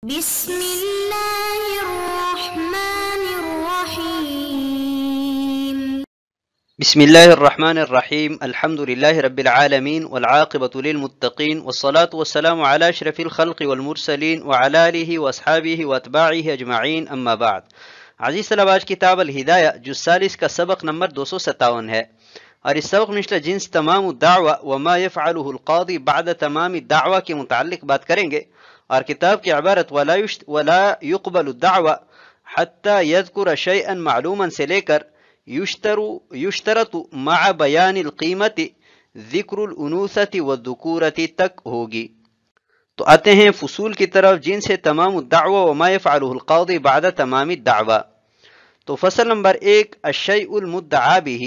بسم الله الرحمن الرحيم. بسم الله الرحمن الرحيم. الحمد لله رب العالمين والعاقبة للمتقين والصلاة والسلام على أشرف الخلق والمرسلين وعلى آله وأصحابه وأتباعه أجمعين. أما بعد. عزیز طلبہ، آج کتاب الہدایہ جز 40 کا سبق نمبر 257 ہے، اور اس سبق میں انشاءاللہ جنس تمام الدعوہ وما يفعله القاضی بعد تمام الدعوہ کے متعلق بات کریں گے، اور کتاب کی عبارت ولا يقبل الدعوہ حتی يذکر شیئا معلوما سے لے کر یشترط مع بیان القیمت ذکر الانوثۃ والذکورۃ تک ہوگی۔ تو آتے ہیں فصول کی طرف، جن سے تمام الدعوہ وما يفعله القاضی بعد تمام الدعوہ۔ تو فصل نمبر 1، الشیء المدعا به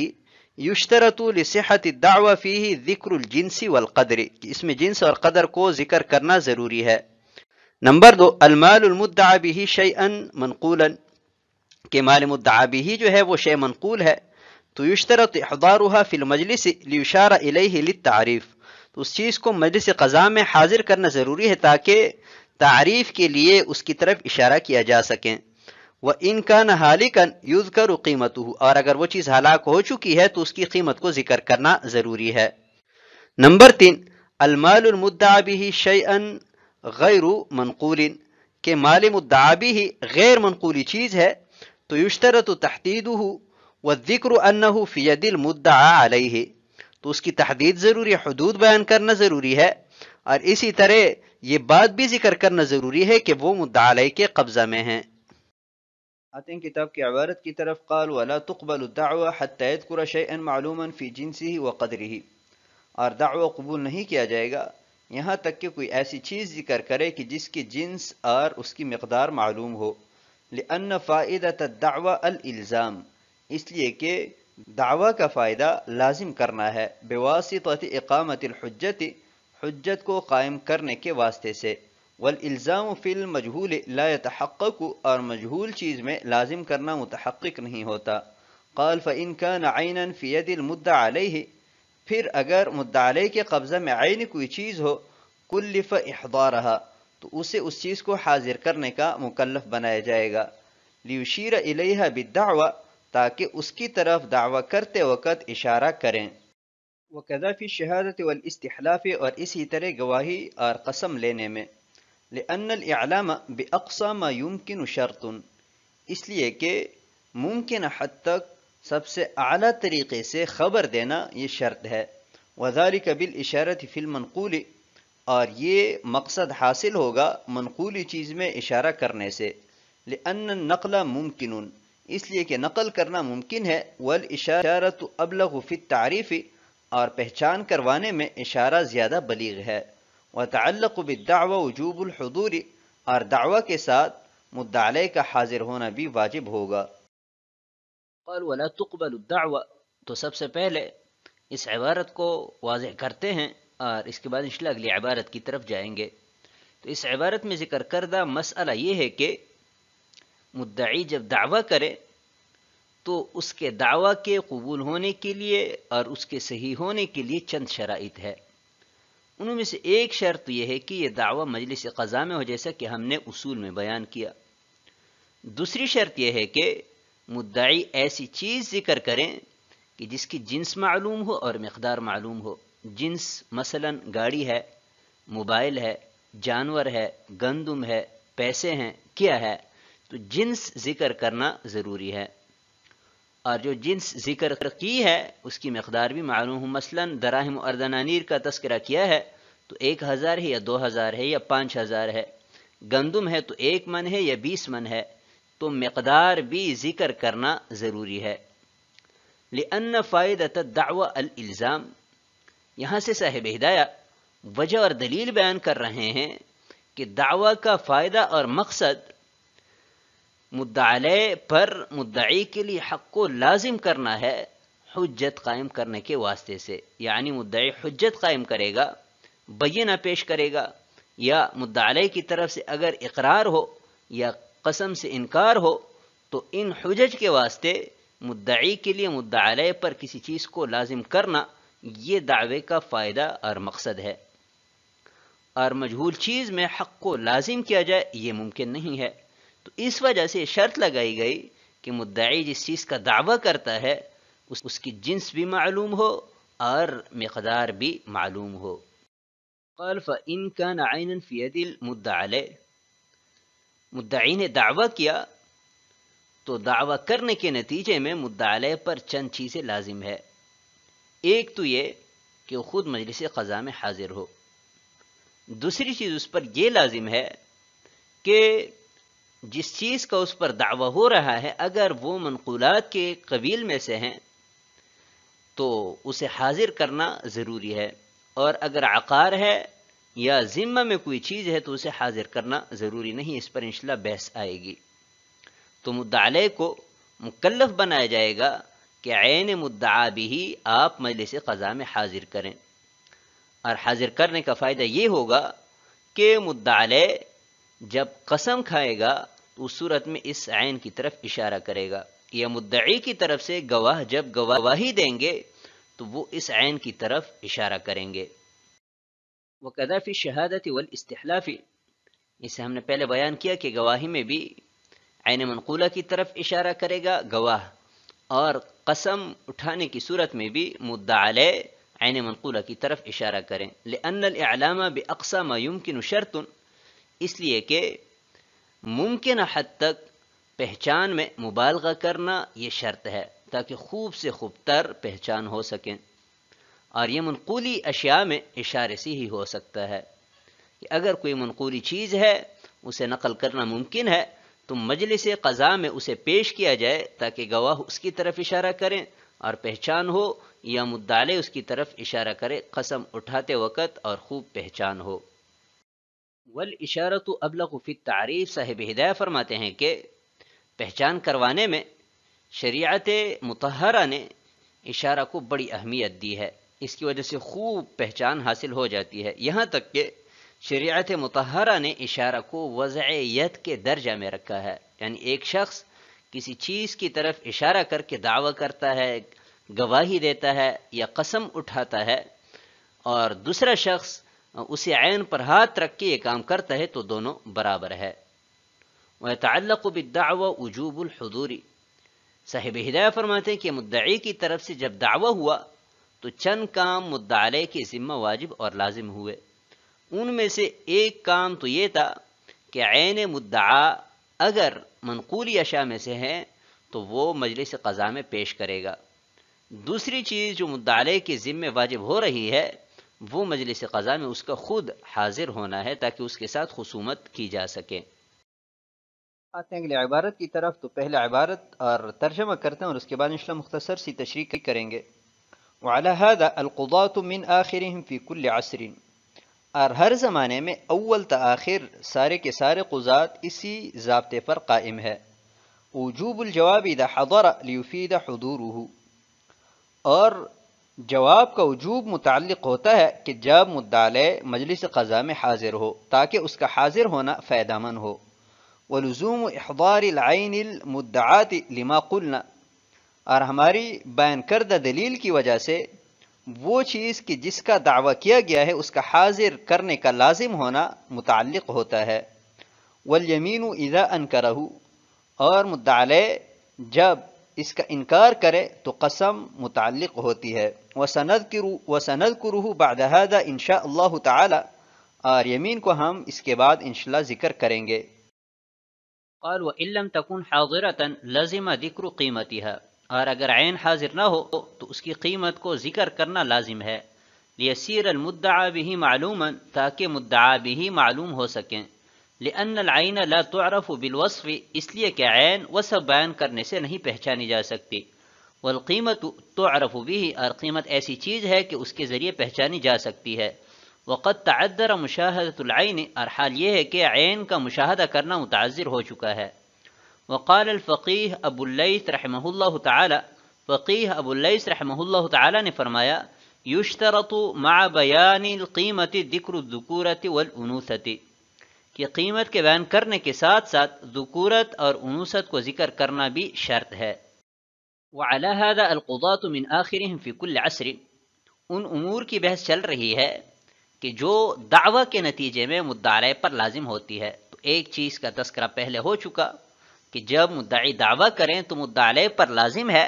یشترط لصحت الدعوہ فیہ ذکر الجنس والقدر، اس میں جنس اور قدر کو ذکر کرنا ضروری ہے۔ نمبر 2، المال المدعا به شیئا منقولا، کہ مال مدعا به جو ہے وہ شیء منقول ہے، تو یشترط احضارها فی المجلس لیشار الیہ للتعریف، تو اس چیز کو مجلس قضا میں حاضر کرنا ضروری ہے تاکہ تعریف کے لیے اس کی طرف اشارہ کیا جا سکے۔ وَإِنْ كَانَ هَالِكًا يُذْكَرُ قِيمَتُهُ، اور اگر وہ چیز ہلاک ہو چکی ہے تو اس کی قیمت کو ذکر کرنا ضروری ہے۔ نمبر 3، المال المدعا به شیئا غیر منقول، کہ مال مدعا به غیر منقولی چیز ہے، تو یشترط تحدیدہ والذکر انہ فی ید المدعا علیہ، تو اس کی تحدید ضروری ہے، حدود بیان کرنا ضروری ہے، اور اسی طرح یہ بات بھی ذکر کرنا ضروری ہے کہ وہ مدعا علیہ کے قبضہ میں ہیں۔ آتے ہیں کتاب کی عبارت کی طرف، قال ولا تقبل الدعوہ حتی یذکر شیئا معلوما فی جنسہ وقدرہ، اور دعوہ قبول نہیں کیا جائے گا یہاں تک کہ کوئی ایسی چیز ذکر کرے کہ جس کی جنس اور اس کی مقدار معلوم ہو۔ لأن فائدۃ الدعوہ الالزام، اس لیے کہ دعویٰ کا فائدہ لازم کرنا ہے، بواسطۃ اقامت الحجت، حجت کو قائم کرنے کے واسطے سے، والالزام فی المجہول لا يتحقق، اور مجہول چیز میں لازم کرنا متحقق نہیں ہوتا۔ قال فإن كان عینا فی ید المدعا علیہ، پھر اگر مدعا علیہ کے قبضہ میں عین کوئی چیز ہو، کلف احضارها، تو اسے اس چیز کو حاضر کرنے کا مکلف بنایا جائے گا، لیشیر الیہا بالدعوہ، تاکہ اس کی طرف دعویٰ کرتے وقت اشارہ کریں۔ وکذا فی الشہادۃ والاستحلاف، اور اسی طرح گواہی اور قسم لینے میں۔ لأن الاعلام باقصى ما يمكن شرط، اس لیے کہ ممکن حد تک سب سے اعلیٰ طریقے سے خبر دینا یہ شرط ہے۔ وذلك بالاشارۃ فی المنقول، اور یہ مقصد حاصل ہوگا منقولی چیز میں اشارہ کرنے سے۔ لأن النقل ممکن، اس لیے کہ نقل کرنا ممکن ہے، والاشارۃ ابلغ فی التعریف، اور پہچان کروانے میں اشارہ زیادہ بلیغ ہے۔ وتعلق بالدعوى وجوب الحضور، اور دعویٰ کے ساتھ مدعا علیہ کا حاضر ہونا بھی واجب ہوگا۔ قال ولا تقبل الدعوى، تو سب سے پہلے اس عبارت کو واضح کرتے ہیں اور اس کے بعد انشاءاللہ اگلی عبارت کی طرف جائیں گے۔ تو اس عبارت میں ذکر کردہ مسئلہ یہ ہے کہ مدعی جب دعویٰ کرے تو اس کے دعویٰ کے قبول ہونے کے لیے اور اس کے صحیح ہونے کے لیے چند شرائط ہے۔ انہوں میں سے ایک شرط یہ ہے کہ یہ دعویٰ مجلس قضا میں ہو، جیسا کہ ہم نے اصول میں بیان کیا۔ دوسری شرط یہ ہے کہ مدعی ایسی چیز ذکر کریں کہ جس کی جنس معلوم ہو اور مقدار معلوم ہو۔ جنس مثلا گاڑی ہے، موبائل ہے، جانور ہے، گندم ہے، پیسے ہیں، کیا ہے، تو جنس ذکر کرنا ضروری ہے، اور جو جنس ذکر کی ہے اس کی مقدار بھی معلوم ہو۔ مثلا دراہم و اردنانیر کا تذکرہ کیا ہے تو 1000 ہے یا 2000 ہے یا 5000 ہے، گندم ہے تو 1 من ہے یا 20 من ہے، تو مقدار بھی ذکر کرنا ضروری ہے۔ لأن فائدۃ الدعوى الالزام، یہاں سے صاحب ہدایہ وجہ اور دلیل بیان کر رہے ہیں کہ دعویٰ کا فائدہ اور مقصد مدعا علیہ پر مدعی کے لیے حق کو لازم کرنا ہے حجت قائم کرنے کے واسطے سے، یعنی مدعی حجت قائم کرے گا، بینہ پیش کرے گا، یا مدعا علیہ کی طرف سے اگر اقرار ہو یا قسم سے انکار ہو، تو ان حجج کے واسطے مدعی کے لیے مدعا علیہ پر کسی چیز کو لازم کرنا یہ دعوے کا فائدہ اور مقصد ہے۔ اور مجہول چیز میں حق کو لازم کیا جائے یہ ممکن نہیں ہے. تو اس وجہ سے شرط لگائی گئی کہ مدعی جس چیز کا دعویٰ کرتا ہے اس کی جنس بھی معلوم ہو اور مقدار بھی معلوم ہو. قال فإن كان عينا في يد المدعى عليه، مدعی نے دعویٰ کیا تو دعویٰ کرنے کے نتیجے میں مدعی علیہ پر چند چیزیں لازم ہے. ایک تو یہ کہ وہ خود مجلس قضا میں حاضر ہو. دوسری چیز اس پر یہ لازم ہے کہ جس چیز کا اس پر دعویٰ ہو رہا ہے اگر وہ منقولات کے قبیل میں سے ہیں تو اسے حاضر کرنا ضروری ہے، اور اگر عقار ہے یا ذمہ میں کوئی چیز ہے تو اسے حاضر کرنا ضروری نہیں. اس پر انشاءاللہ بحث آئے گی. تو مدعی علیہ کو مکلف بنایا جائے گا کہ عین مدعا بھی آپ مجلس قضا میں حاضر کریں. اور حاضر کرنے کا فائدہ یہ ہوگا کہ مدعی علیہ جب قسم کھائے گا تو اس صورت میں اس عین کی طرف اشارہ کرے گا، یا مدعی کی طرف سے گواہ جب گواہی دیں گے تو وہ اس عین کی طرف اشارہ کریں گے. وَكَذَا فِي الشَّهَادَةِ وَالْإِسْتِحْلَافِ، اسے ہم نے پہلے بیان کیا کہ گواہی میں بھی عین منقولہ کی طرف اشارہ کرے گا گواہ، اور قسم اٹھانے کی صورت میں بھی مدعی علیہ عین منقولہ کی طرف اشارہ کریں. لأن الإعلام بأقصى ما يمكن شرط، اس لیے کہ ممکنہ حد تک پہچان میں مبالغہ کرنا یہ شرط ہے تاکہ خوب سے خوب تر پہچان ہو سکیں، اور یہ منقولی اشیاء میں اشارے سے ہی ہو سکتا ہے کہ اگر کوئی منقولی چیز ہے اسے نقل کرنا ممکن ہے تو مجلس قضا میں اسے پیش کیا جائے تاکہ گواہ اس کی طرف اشارہ کریں اور پہچان ہو، یا مدعی علیہ اس کی طرف اشارہ کرے قسم اٹھاتے وقت اور خوب پہچان ہو. والاشارۃ ابلغ فی التعریف، صاحب ہدایہ فرماتے ہیں کہ پہچان کروانے میں شریعت مطہرہ نے اشارہ کو بڑی اہمیت دی ہے. اس کی وجہ سے خوب پہچان حاصل ہو جاتی ہے، یہاں تک کہ شریعت مطہرہ نے اشارہ کو وضع ید کے درجہ میں رکھا ہے. یعنی ایک شخص کسی چیز کی طرف اشارہ کر کے دعویٰ کرتا ہے، گواہی دیتا ہے یا قسم اٹھاتا ہے، اور دوسرا شخص اسے عین پر ہاتھ رکھ کے یہ کام کرتا ہے تو دونوں برابر ہے. وَيَتَعَلَّقُ بِالدَّعْوَى وُجُوبُ الْحُضُورِ، صاحب ہدایہ فرماتے ہیں کہ مدعی کی طرف سے جب دعویٰ ہوا تو چند کام مدعی علیہ کے ذمہ واجب اور لازم ہوئے. ان میں سے ایک کام تو یہ تھا کہ عین مدعا اگر منقولی اشیاء میں سے ہے تو وہ مجلس قضا میں پیش کرے گا. دوسری چیز جو مدعی علیہ کے ذمہ واجب ہو رہی ہے وہ مجلس قضا میں اس کا خود حاضر ہونا ہے تاکہ اس کے ساتھ خصومت کی جا سکے. آتے ہیں اگلی عبارت کی طرف. تو پہلے عبارت اور ترجمہ کرتے ہیں اور اس کے بعد انشاءاللہ مختصر سی تشریح کریں گے. وعلى هذا القضاة من آخرهم في كل عصر، اور ہر زمانے میں اول تا آخر سارے کے سارے قضات اسی ضابطے پر قائم ہے. وجوب الجواب اذا حضر لیفید حضوره، اور جواب کا وجوب متعلق ہوتا ہے کہ جب مدعی علیہ مجلس قضا میں حاضر ہو تاکہ اس کا حاضر ہونا فائدہ مند ہو. ولزوم احضار العین المدعات لما قلنا، اور ہماری بیان کردہ دلیل کی وجہ سے وہ چیز کہ جس کا دعویٰ کیا گیا ہے اس کا حاضر کرنے کا لازم ہونا متعلق ہوتا ہے. والیمین اذا انکرہ، اور مدعی علیہ جب اس کا انکار کرے تو قسم متعلق ہوتی ہے. وسنذکرہ بعد ھذا ان شاء اللہ تعالی، اور یمین کو ہم اس کے بعد انشاءاللہ ذکر کریں گے. قال وَإِن لَمْ تَكُنْ حَاضِرَةً لَزِمَ ذِكْرُ قِيمَتِهَا، اور اگر عین حاضر نہ ہو تو اس کی قیمت کو ذکر کرنا لازم ہے. لیسیر المدعا به معلوما، تاکہ مدعا به معلوم ہو سکیں. لأن العین لا تعرف بالوصف، اس لیے کہ عین وصف بیان کرنے سے نہیں پہچانی جا سکتی. والقیمت تعرف به، اور قیمت ایسی چیز ہے کہ اس کے ذریعے پہچانی جا سکتی ہے. وقد تعذر مشاہدۃ العین، اور حال یہ ہے کہ عین کا مشاہدہ کرنا متعذر ہو چکا ہے. وقال الفقیہ ابو اللیث رحمہ اللہ تعالی، فقیہ ابو اللیث رحمہ اللہ تعالی نے فرمایا یشترط مع بیان القیمت ذکر الذکورۃ والانوثۃ، کہ قیمت کے بیان کرنے کے ساتھ ساتھ ذکورت اور انوثت کو ذکر کرنا بھی شرط ہے. وعلى هذا القضاة من آخرهم في كل عصر، ان امور کی بحث چل رہی ہے کہ جو دعوی کے نتیجے میں مدعا علیہ پر لازم ہوتی ہے. تو ایک چیز کا تذکرہ پہلے ہو چکا کہ جب مدعی دعویٰ کریں تو مدعا علیہ پر لازم ہے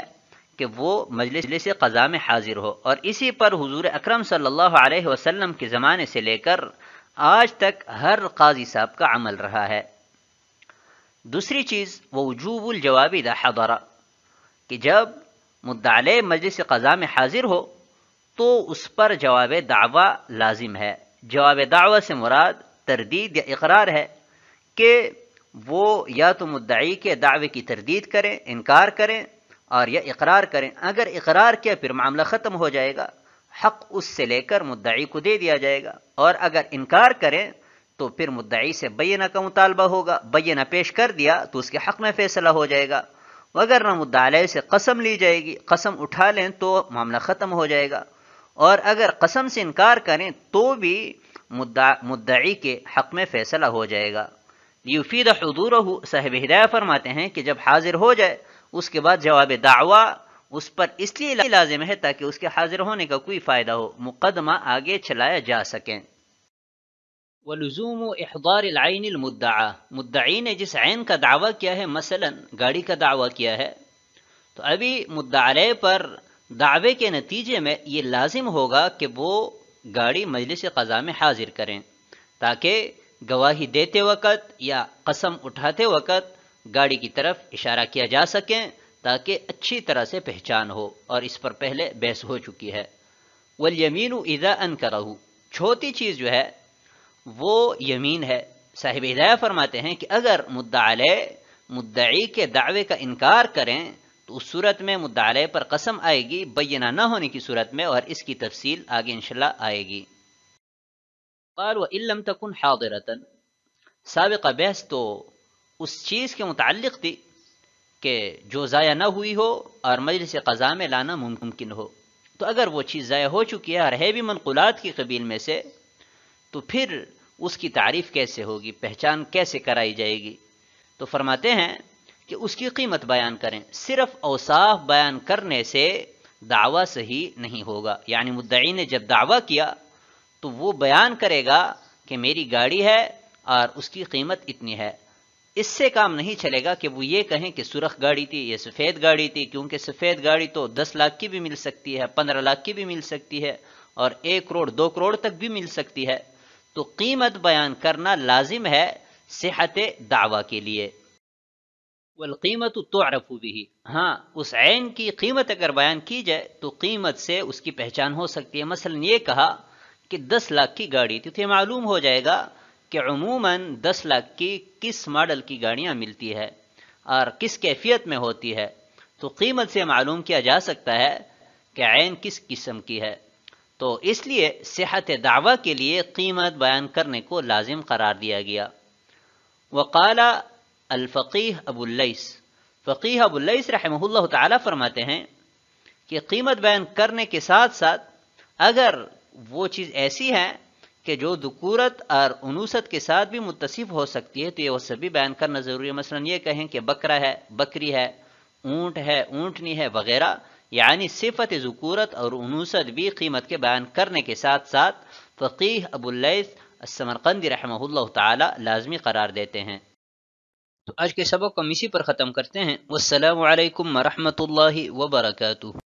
کہ وہ مجلس قضا میں حاضر ہو، اور اسی پر حضور اکرم صلی اللہ علیہ وسلم کے زمانے سے لے کر آج تک ہر قاضی صاحب کا عمل رہا ہے. دوسری چیز وہ وجوب الجواب اذا حضر، کہ جب مدعا علیہ مجلس قضا میں حاضر ہو تو اس پر جواب دعویٰ لازم ہے. جواب دعویٰ سے مراد تردید یا اقرار ہے کہ وہ یا تو مدعی کے دعوے کی تردید کریں، انکار کریں، اور یا اقرار کریں. اگر اقرار کیا پھر معاملہ ختم ہو جائے گا، حق اس سے لے کر مدعی کو دے دیا جائے گا. اور اگر انکار کریں تو پھر مدعی سے بینہ کا مطالبہ ہوگا، بینہ پیش کر دیا تو اس کے حق میں فیصلہ ہو جائے گا. اگر نہ مدعا علیہ سے قسم لی جائے گی، قسم اٹھا لیں تو معاملہ ختم ہو جائے گا. اور اگر قسم سے انکار کریں تو بھی مدعی کے حق میں فیصلہ ہو جائے گا. یفید حضورہ، صاحب ہدایہ فرماتے ہیں کہ جب حاضر ہو جائے اس کے بعد جواب دعویٰ اس پر اس لیے لازم ہے تاکہ اس کے حاضر ہونے کا کوئی فائدہ ہو، مقدمہ آگے چلایا جا سکے. ولزوم احضار العین المدعا، مدعی نے جس عین کا دعویٰ کیا ہے، مثلا گاڑی کا دعویٰ کیا ہے، تو ابھی مدعا علیہ پر دعوے کے نتیجے میں یہ لازم ہوگا کہ وہ گاڑی مجلس قضا میں حاضر کریں تاکہ گواہی دیتے وقت یا قسم اٹھاتے وقت گاڑی کی طرف اشارہ کیا جا سکے تاکہ اچھی طرح سے پہچان ہو، اور اس پر پہلے بحث ہو چکی ہے. والیمین اذا انکرہ، چھوٹی چیز جو ہے وہ یمین ہے. صاحب ہدایہ فرماتے ہیں کہ اگر مدعا علیہ مدعی کے دعوے کا انکار کریں تو اس صورت میں مدعا علیہ پر قسم آئے گی بینہ نہ ہونے کی صورت میں، اور اس کی تفصیل آگے انشاءاللہ آئے گی. قال وَإِن لَمْ تَكُنْ حَاضِرَةً، سابقہ بحث تو اس چیز کے متعلق تھی کہ جو ضائع نہ ہوئی ہو اور مجلس قضا میں لانا ممکن ہو. تو اگر وہ چیز ضائع ہو چکی ہے اور ہے بھی منقولات کی قبیل میں سے، تو پھر اس کی تعریف کیسے ہوگی، پہچان کیسے کرائی جائے گی؟ تو فرماتے ہیں کہ اس کی قیمت بیان کریں. صرف اوصاف بیان کرنے سے دعویٰ صحیح نہیں ہوگا. یعنی مدعی نے جب دعویٰ کیا تو وہ بیان کرے گا کہ میری گاڑی ہے اور اس کی قیمت اتنی ہے. اس سے کام نہیں چلے گا کہ وہ یہ کہیں کہ سرخ گاڑی تھی، یہ سفید گاڑی تھی، کیونکہ سفید گاڑی تو 10 لاکھ کی بھی مل سکتی ہے، 15 لاکھ کی بھی مل سکتی ہے، اور 1 کروڑ 2 کروڑ تک بھی مل سکتی ہے. تو قیمت بیان کرنا لازم ہے صحت دعویٰ کے لیے. والقیمت تعرف به، ہاں اس عین کی قیمت اگر بیان کی جائے تو قیمت سے اس کی پہچان ہو سکتی ہے. مثلا یہ کہا کہ 10 لاکھ کی گاڑی تھی، تو یہ معلوم ہو جائے گا کہ عموماً 10 لاکھ کی کس ماڈل کی گاڑیاں ملتی ہے اور کس کیفیت میں ہوتی ہے. تو قیمت سے معلوم کیا جا سکتا ہے کہ عین کس قسم کی ہے. تو اس لیے صحت دعویٰ کے لیے قیمت بیان کرنے کو لازم قرار دیا گیا. وقال الفقیہ ابو اللیث، فقیہ ابو اللیث رحمہ اللہ تعالی فرماتے ہیں کہ قیمت بیان کرنے کے ساتھ ساتھ اگر وہ چیز ایسی ہے کہ جو ذکورت اور انوثت کے ساتھ بھی متصف ہو سکتی ہے تو یہ وہ سبھی بیان کرنا ضروری ہے. مثلا یہ کہیں کہ بکرا ہے، بکری ہے، اونٹ ہے، اونٹنی ہے وغیرہ، یعنی صفت ذکورت اور انوثت بھی قیمت کے بیان کرنے کے ساتھ ساتھ فقیہ ابو اللیث السمرقندی رحمہ اللہ تعالی لازمی قرار دیتے ہیں. تو آج کے سبق کو ہم اسی پر ختم کرتے ہیں. والسلام علیکم ورحمۃ اللہ وبرکاتہ.